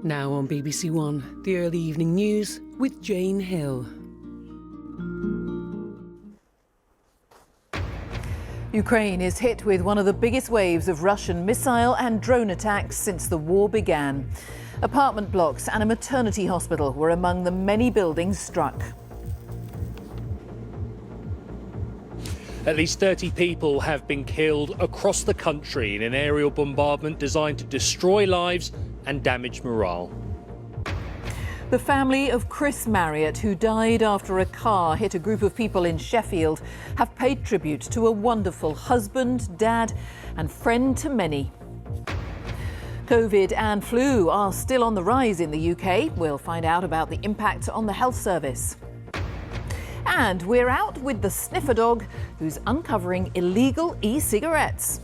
Now on BBC One, the early evening news with Jane Hill. Ukraine is hit with one of the biggest waves of Russian missile and drone attacks since the war began. Apartment blocks and a maternity hospital were among the many buildings struck. At least 30 people have been killed across the country in an aerial bombardment designed to destroy lives and damage morale. The family of Chris Marriott, who died after a car hit a group of people in Sheffield, have paid tribute to a wonderful husband, dad and friend to many. COVID and flu are still on the rise in the UK. We'll find out about the impact on the health service. And we're out with the sniffer dog who's uncovering illegal e-cigarettes.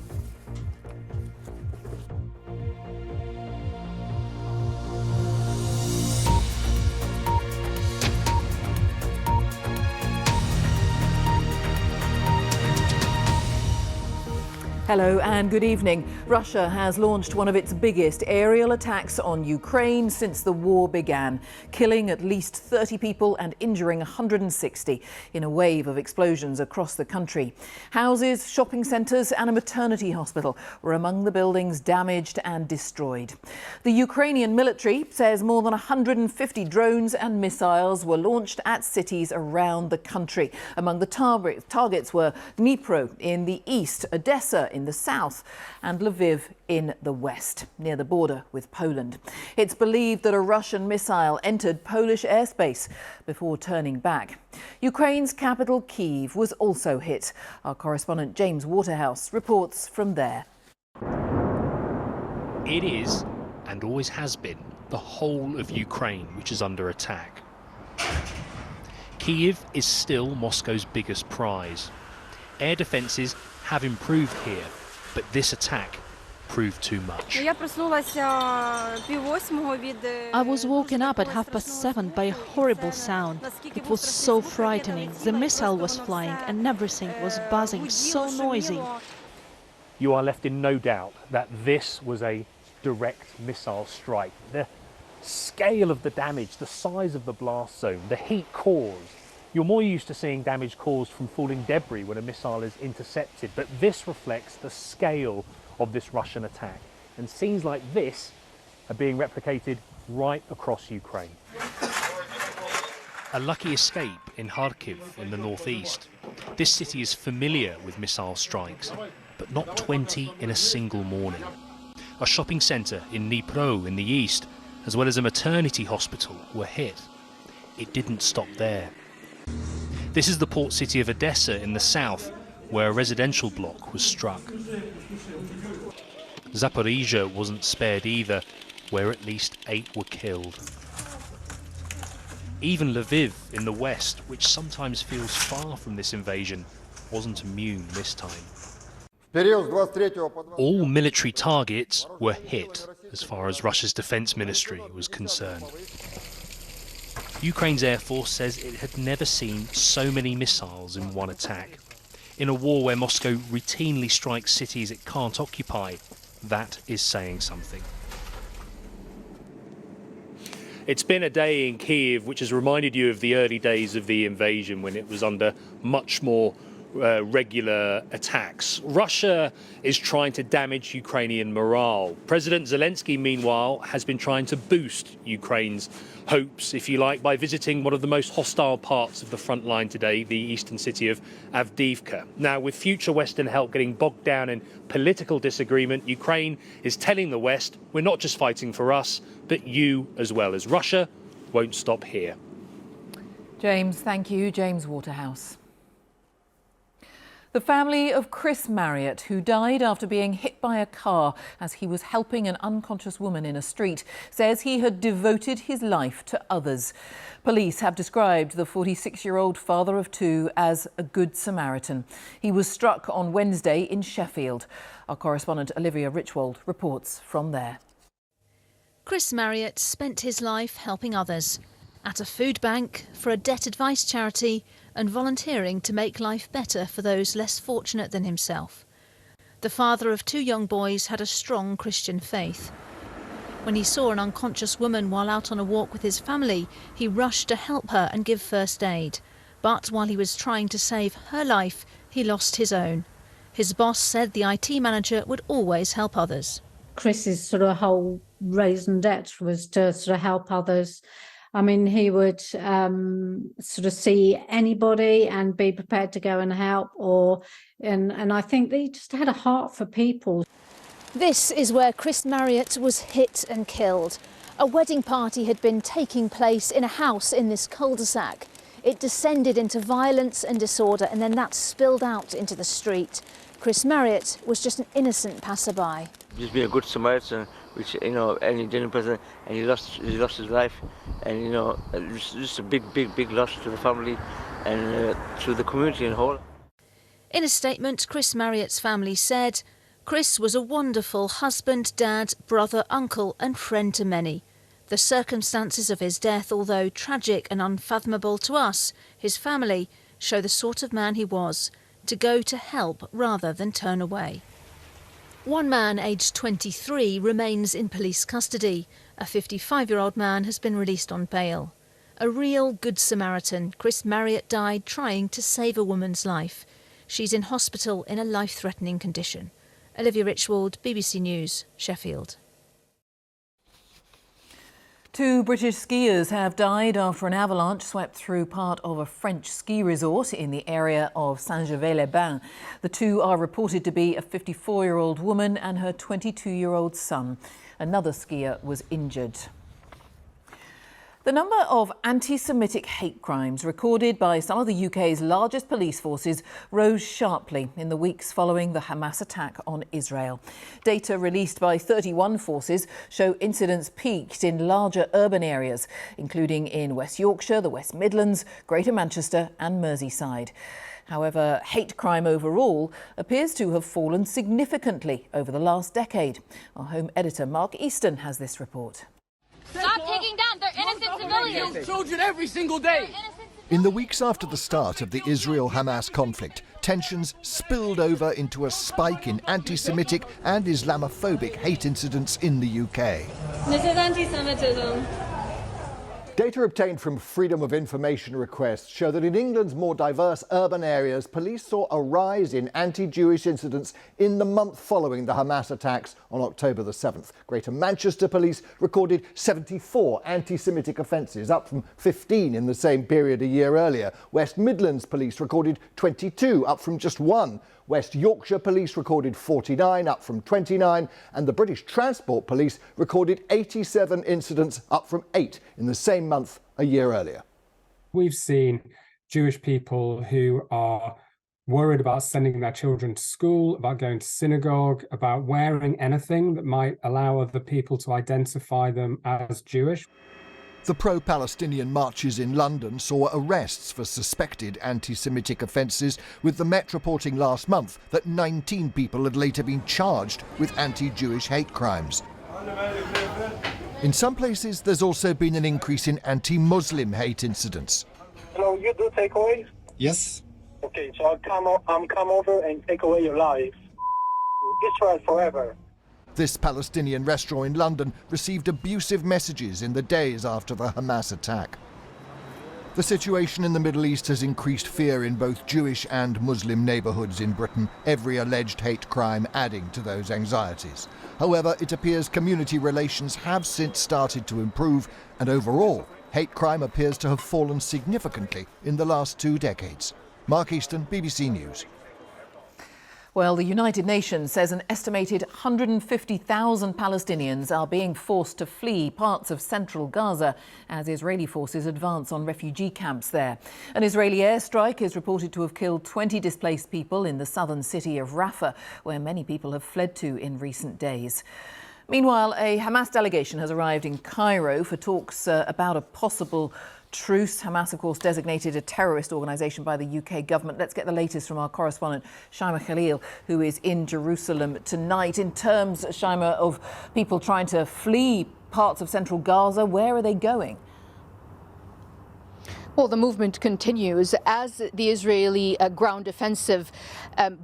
Hello and good evening. Russia has launched one of its biggest aerial attacks on Ukraine since the war began, killing at least 30 people and injuring 160 in a wave of explosions across the country. Houses, shopping centres and a maternity hospital were among the buildings damaged and destroyed. The Ukrainian military says more than 150 drones and missiles were launched at cities around the country. Among the targets were Dnipro in the east, Odessa in the south and Lviv in the west, near the border with Poland. It's believed that a Russian missile entered Polish airspace before turning back. Ukraine's capital, Kyiv, was also hit. Our correspondent James Waterhouse reports from there. It is, and always has been, the whole of Ukraine which is under attack. Kyiv is still Moscow's biggest prize. Air defences have improved here, but this attack proved too much. I was woken up at 7:30 by a horrible sound. It was so frightening. The missile was flying and everything was buzzing, so noisy. You are left in no doubt that this was a direct missile strike. The scale of the damage, the size of the blast zone, the heat caused. You're more used to seeing damage caused from falling debris when a missile is intercepted, but this reflects the scale of this Russian attack. And scenes like this are being replicated right across Ukraine. A lucky escape in Kharkiv in the northeast. This city is familiar with missile strikes, but not 20 in a single morning. A shopping centre in Dnipro in the east, as well as a maternity hospital, were hit. It didn't stop there. This is the port city of Odessa in the south, where a residential block was struck. Zaporizhzhia wasn't spared either, where at least 8 were killed. Even Lviv in the west, which sometimes feels far from this invasion, wasn't immune this time. All military targets were hit, as far as Russia's defense ministry was concerned. Ukraine's Air Force says it had never seen so many missiles in one attack. In a war where Moscow routinely strikes cities it can't occupy, that is saying something. It's been a day in Kyiv which has reminded you of the early days of the invasion, when it was under much more regular attacks. Russia is trying to damage Ukrainian morale. President Zelensky, meanwhile, has been trying to boost Ukraine's hopes, if you like, by visiting one of the most hostile parts of the front line today, the eastern city of Avdiivka. Now, with future Western help getting bogged down in political disagreement, Ukraine is telling the West, we're not just fighting for us, but you as well, as Russia won't stop here. James, thank you. James Waterhouse. The family of Chris Marriott, who died after being hit by a car as he was helping an unconscious woman in a street, says he had devoted his life to others. Police have described the 46-year-old father of 2 as a good Samaritan. He was struck on Wednesday in Sheffield. Our correspondent Olivia Richwold reports from there. Chris Marriott spent his life helping others, at a food bank, for a debt advice charity, and volunteering to make life better for those less fortunate than himself. The father of 2 young boys had a strong Christian faith. When he saw an unconscious woman while out on a walk with his family, he rushed to help her and give first aid. But while he was trying to save her life, he lost his own. His boss said the IT manager would always help others. Chris's sort of whole raison d'etre was to sort of help others. I mean, he would sort of see anybody and be prepared to go and help, and I think he just had a heart for people. This is where Chris Marriott was hit and killed. A wedding party had been taking place in a house in this cul-de-sac. It descended into violence and disorder, and then that spilled out into the street. Chris Marriott was just an innocent passerby. Just be a good Samaritan, which, you know, any genuine person, and he lost his life, and, you know, just a big loss to the family and to the community in whole. In a statement, Chris Marriott's family said, Chris was a wonderful husband, dad, brother, uncle and friend to many. The circumstances of his death, although tragic and unfathomable to us, his family, show the sort of man he was, to go to help rather than turn away. One man, aged 23, remains in police custody. A 55-year-old man has been released on bail. A real good Samaritan, Chris Marriott died trying to save a woman's life. She's in hospital in a life-threatening condition. Olivia Richwald, BBC News, Sheffield. 2 British skiers have died after an avalanche swept through part of a French ski resort in the area of Saint-Gervais-les-Bains. The 2 are reported to be a 54-year-old woman and her 22-year-old son. Another skier was injured. The number of anti-Semitic hate crimes recorded by some of the UK's largest police forces rose sharply in the weeks following the Hamas attack on Israel. Data released by 31 forces show incidents peaked in larger urban areas, including in West Yorkshire, the West Midlands, Greater Manchester and Merseyside. However, hate crime overall appears to have fallen significantly over the last decade. Our Home editor Mark Easton has this report. Stop taking down. They're innocent civilians. Children every single day. In the weeks after the start of the Israel-Hamas conflict, tensions spilled over into a spike in anti-Semitic and Islamophobic hate incidents in the UK. This is anti-Semitism. Data obtained from Freedom of Information requests show that in England's more diverse urban areas, police saw a rise in anti-Jewish incidents in the month following the Hamas attacks on October the 7th. Greater Manchester police recorded 74 anti-Semitic offences, up from 15 in the same period a year earlier. West Midlands police recorded 22, up from just 1. West Yorkshire Police recorded 49, up from 29, and the British Transport Police recorded 87 incidents, up from 8 in the same month a year earlier. We've seen Jewish people who are worried about sending their children to school, about going to synagogue, about wearing anything that might allow other people to identify them as Jewish. The pro-Palestinian marches in London saw arrests for suspected anti-Semitic offences, with the Met reporting last month that 19 people had later been charged with anti-Jewish hate crimes. In some places, there's also been an increase in anti-Muslim hate incidents. Hello, you do takeaways? Yes. Okay, so I'm come over and take away your life. Israel forever. This Palestinian restaurant in London received abusive messages in the days after the Hamas attack. The situation in the Middle East has increased fear in both Jewish and Muslim neighbourhoods in Britain, every alleged hate crime adding to those anxieties. However, it appears community relations have since started to improve, and overall, hate crime appears to have fallen significantly in the last 2 decades. Mark Easton, BBC News. Well, the United Nations says an estimated 150,000 Palestinians are being forced to flee parts of central Gaza as Israeli forces advance on refugee camps there. An Israeli airstrike is reported to have killed 20 displaced people in the southern city of Rafah, where many people have fled to in recent days. Meanwhile, a Hamas delegation has arrived in Cairo for talks about a possible truce. Hamas, of course, designated a terrorist organisation by the UK government. Let's get the latest from our correspondent, Shaima Khalil, who is in Jerusalem tonight. In terms, Shaima, of people trying to flee parts of central Gaza, where are they going? Well, the movement continues as the Israeli ground offensive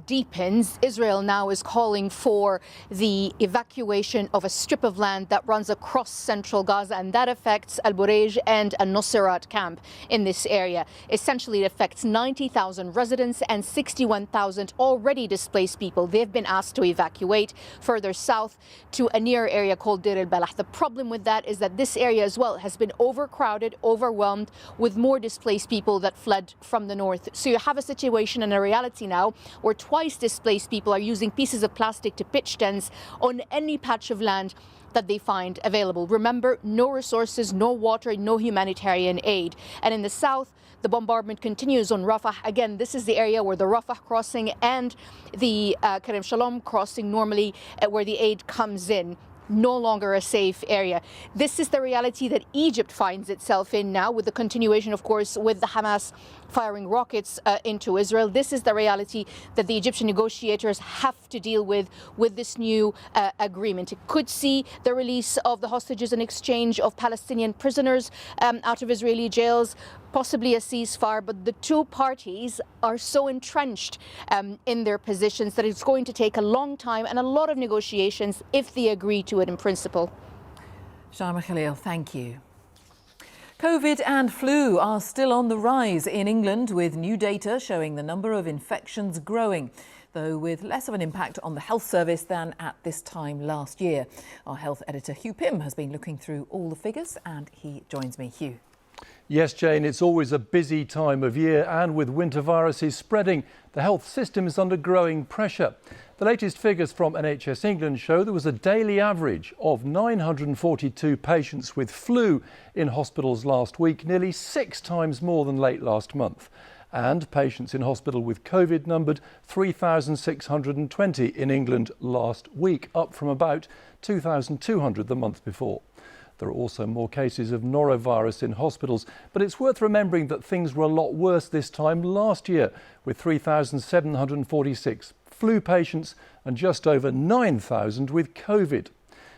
deepens. Israel now is calling for the evacuation of a strip of land that runs across central Gaza, and that affects Al Bureij and Al Nusayrat camp in this area. Essentially, it affects 90,000 residents and 61,000 already displaced people. They've been asked to evacuate further south to a near area called Deir el-Balah. The problem with that is that this area as well has been overcrowded, overwhelmed with more displaced people that fled from the north. So you have a situation and a reality now where twice displaced people are using pieces of plastic to pitch tents on any patch of land that they find available. Remember, no resources, no water, no humanitarian aid. And in the south, the bombardment continues on Rafah. Again, this is the area where the Rafah crossing and the Kerem Shalom crossing normally where the aid comes in. No longer a safe area. This is the reality that Egypt finds itself in now, with the continuation, of course, with the Hamas firing rockets into Israel. This is the reality that the Egyptian negotiators have to deal with this new agreement. It could see the release of the hostages and exchange of Palestinian prisoners out of Israeli jails, possibly a ceasefire, but the two parties are so entrenched in their positions that it's going to take a long time and a lot of negotiations if they agree to it in principle. Sharma Khalil, thank you. COVID and flu are still on the rise in England, with new data showing the number of infections growing, though with less of an impact on the health service than at this time last year. Our health editor Hugh Pym has been looking through all the figures and he joins me. Hugh. Yes, Jane, it's always a busy time of year, and with winter viruses spreading, the health system is under growing pressure. The latest figures from NHS England show there was a daily average of 942 patients with flu in hospitals last week, nearly 6 times more than late last month. And patients in hospital with COVID numbered 3,620 in England last week, up from about 2,200 the month before. There are also more cases of norovirus in hospitals, but it's worth remembering that things were a lot worse this time last year, with 3,746 flu patients and just over 9,000 with COVID.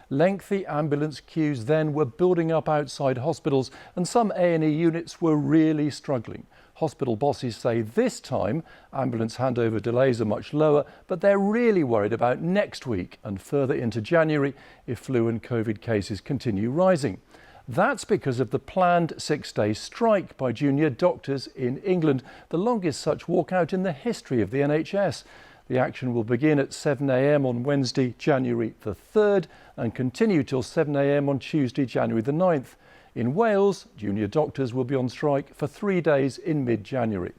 Lengthy ambulance queues then were building up outside hospitals, and some A&E units were really struggling. Hospital bosses say this time ambulance handover delays are much lower, but they're really worried about next week and further into January if flu and COVID cases continue rising. That's because of the planned 6-day strike by junior doctors in England, the longest such walkout in the history of the NHS. The action will begin at 7 a.m. on Wednesday, January the 3rd, and continue till 7 a.m. on Tuesday, January the 9th. In Wales, junior doctors will be on strike for 3 days in mid-January.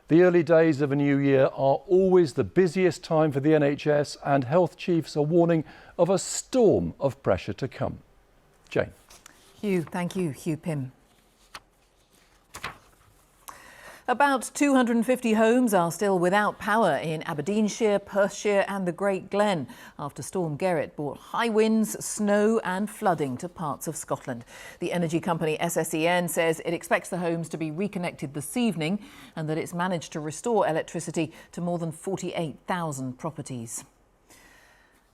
The early days of a new year are always the busiest time for the NHS, and health chiefs are warning of a storm of pressure to come. Jane. Hugh, thank you, Hugh Pym. About 250 homes are still without power in Aberdeenshire, Perthshire and the Great Glen after Storm Garrett brought high winds, snow and flooding to parts of Scotland. The energy company SSEN says it expects the homes to be reconnected this evening and that it's managed to restore electricity to more than 48,000 properties.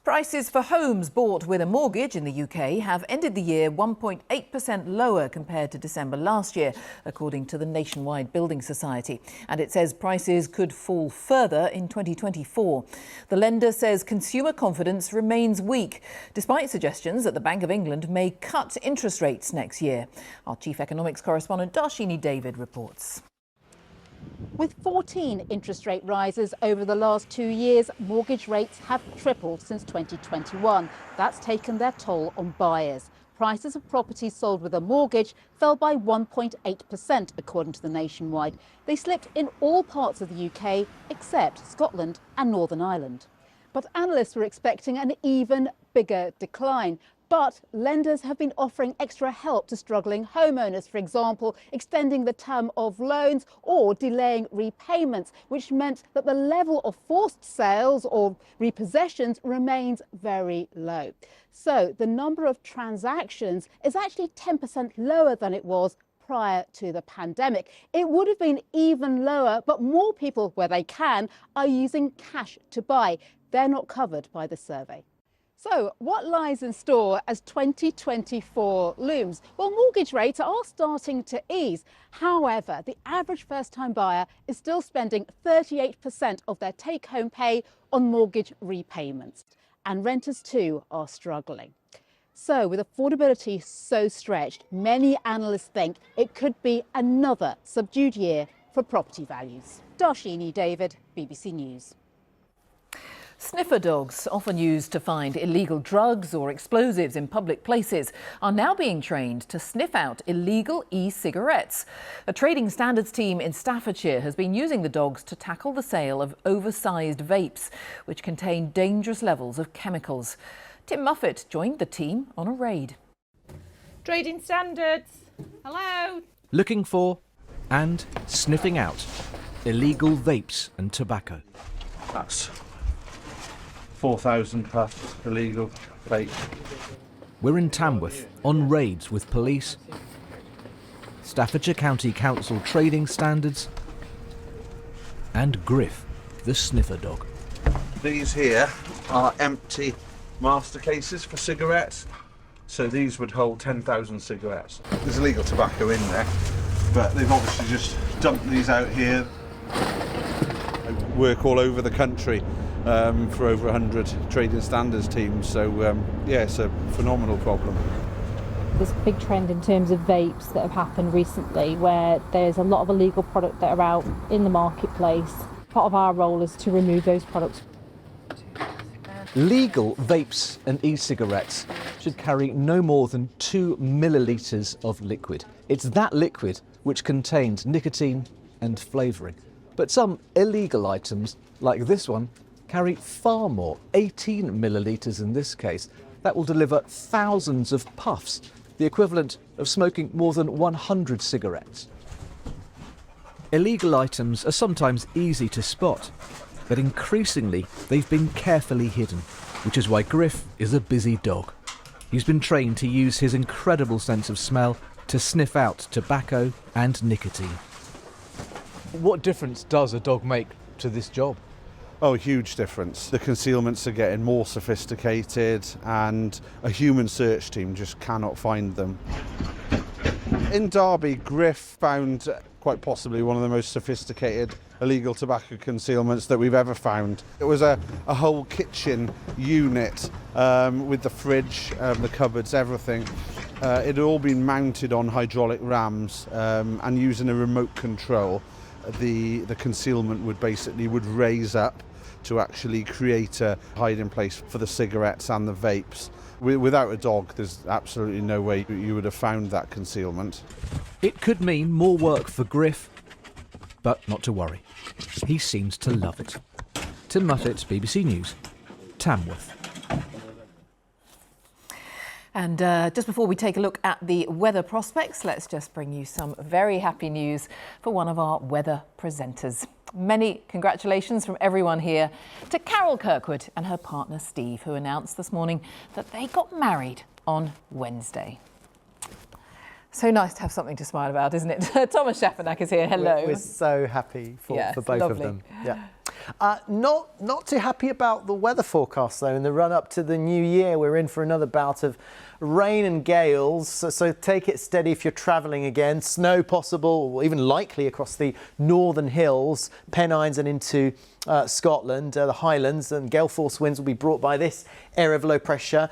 Prices for homes bought with a mortgage in the UK have ended the year 1.8% lower compared to December last year, according to the Nationwide Building Society. And it says prices could fall further in 2024. The lender says consumer confidence remains weak, despite suggestions that the Bank of England may cut interest rates next year. Our chief economics correspondent Darshini David reports. With 14 interest rate rises over the last 2 years, mortgage rates have tripled since 2021. That's taken their toll on buyers. Prices of properties sold with a mortgage fell by 1.8%, according to the Nationwide. They slipped in all parts of the UK except Scotland and Northern Ireland. But analysts were expecting an even bigger decline. But lenders have been offering extra help to struggling homeowners, for example, extending the term of loans or delaying repayments, which meant that the level of forced sales or repossessions remains very low. So the number of transactions is actually 10% lower than it was prior to the pandemic. It would have been even lower, but more people, where they can, are using cash to buy. They're not covered by the survey. So, what lies in store as 2024 looms? Well, mortgage rates are starting to ease. However, the average first-time buyer is still spending 38% of their take-home pay on mortgage repayments. And renters too are struggling. So, with affordability so stretched, many analysts think it could be another subdued year for property values. Darshini David, BBC News. Sniffer dogs, often used to find illegal drugs or explosives in public places, are now being trained to sniff out illegal e-cigarettes. A trading standards team in Staffordshire has been using the dogs to tackle the sale of oversized vapes, which contain dangerous levels of chemicals. Tim Muffet joined the team on a raid. Trading standards, hello. Looking for and sniffing out illegal vapes and tobacco. That's 4,000 puffs illegal vape. We're in Tamworth on raids with police, Staffordshire County Council trading standards and Griff, the sniffer dog. These here are empty master cases for cigarettes. So these would hold 10,000 cigarettes. There's illegal tobacco in there, but they've obviously just dumped these out here. I work all over the country for over 100 trading standards teams, so yeah, it's a phenomenal problem. There's a big trend in terms of vapes that have happened recently, where there's a lot of illegal product that are out in the marketplace. Part of our role is to remove those products. Legal vapes and e-cigarettes should carry no more than 2 millilitres of liquid. It's that liquid which contains nicotine and flavouring. But some illegal items, like this one, carry far more, 18 millilitres in this case. That will deliver thousands of puffs, the equivalent of smoking more than 100 cigarettes. Illegal items are sometimes easy to spot, but increasingly they've been carefully hidden, which is why Griff is a busy dog. He's been trained to use his incredible sense of smell to sniff out tobacco and nicotine. What difference does a dog make to this job? Oh, a huge difference. The concealments are getting more sophisticated and a human search team just cannot find them. In Derby, Griff found quite possibly one of the most sophisticated illegal tobacco concealments that we've ever found. It was a whole kitchen unit with the fridge, the cupboards, everything. It had all been mounted on hydraulic rams and using a remote control. The concealment would raise up to actually create a hiding place for the cigarettes and the vapes. Without a dog, there's absolutely no way you would have found that concealment. It could mean more work for Griff, but not to worry. He seems to love it. Tim Muffet, BBC News, Tamworth. And just before we take a look at the weather prospects, let's just bring you some very happy news for one of our weather presenters. Many congratulations from everyone here to Carol Kirkwood and her partner Steve, who announced this morning that they got married on Wednesday. So nice to have something to smile about, isn't it? Thomas Schaffernak is here. Hello. We're so happy for both lovely. of them. Yeah. Not too happy about the weather forecast, though. In the run-up to the new year, we're in for another bout of rain and gales, so take it steady if you're travelling again. Snow possible, or even likely across the northern hills, Pennines and into Scotland, the Highlands, and gale force winds will be brought by this area of low pressure.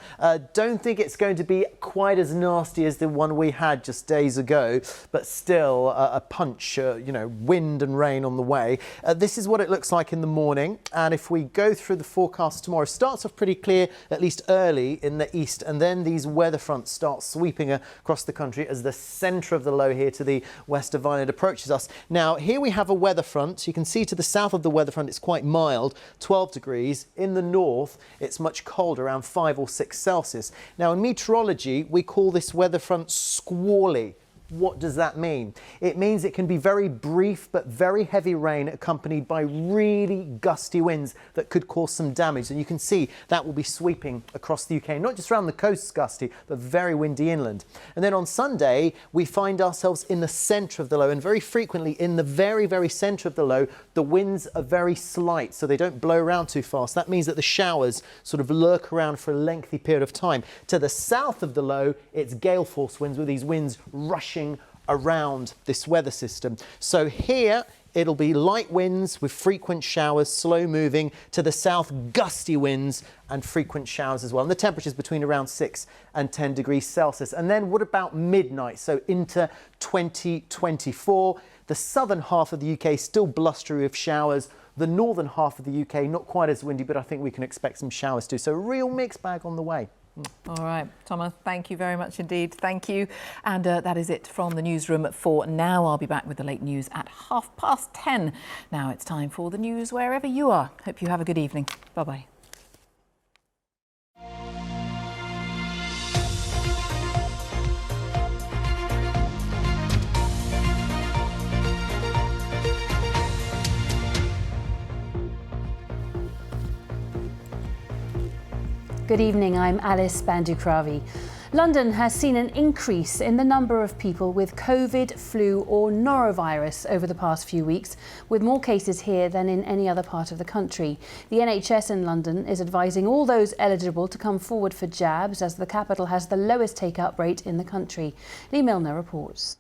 Don't think it's going to be quite as nasty as the one we had just days ago, but still a punch, wind and rain on the way. This is what it looks like in the morning, and if we go through the forecast tomorrow, starts off pretty clear, at least early in the east, and then these weather fronts start sweeping across the country as the centre of the low here to the west of Ireland approaches us. Now, here we have a weather front. You can see to the south of the weather front, it's quite mild, 12 degrees. In the north, it's much colder, around 5 or 6 Celsius. Now, in meteorology, we call this weather front squally. What does that mean? It means it can be very brief but very heavy rain accompanied by really gusty winds that could cause some damage. And you can see that will be sweeping across the UK, not just around the coasts gusty, but very windy inland. And then on Sunday, we find ourselves in the centre of the low, and very frequently in the very, very centre of the low, the winds are very slight, so they don't blow around too fast. That means that the showers sort of lurk around for a lengthy period of time. To the south of the low, it's gale force winds, with these winds rushing around this weather system. So here it'll be light winds with frequent showers, slow moving. To the south, gusty winds and frequent showers as well. And the temperatures between around 6 and 10 degrees Celsius. And then what about midnight? So into 2024, the southern half of the UK still blustery with showers. The northern half of the UK not quite as windy, but I think we can expect some showers too. So a real mixed bag on the way. All right, Thomas, thank you very much indeed. Thank you. And that is it from the newsroom for now. I'll be back with the late news at 10:30. Now it's time for the news wherever you are. Hope you have a good evening. Bye-bye. Good evening, I'm Alice Bandukravi. London has seen an increase in the number of people with COVID, flu or norovirus over the past few weeks, with more cases here than in any other part of the country. The NHS in London is advising all those eligible to come forward for jabs, as the capital has the lowest take-up rate in the country. Lee Milner reports.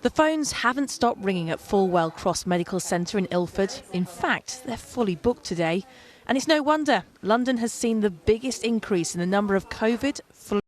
The phones haven't stopped ringing at Fulwell Cross Medical Centre in Ilford. In fact, they're fully booked today. And it's no wonder London has seen the biggest increase in the number of COVID, flu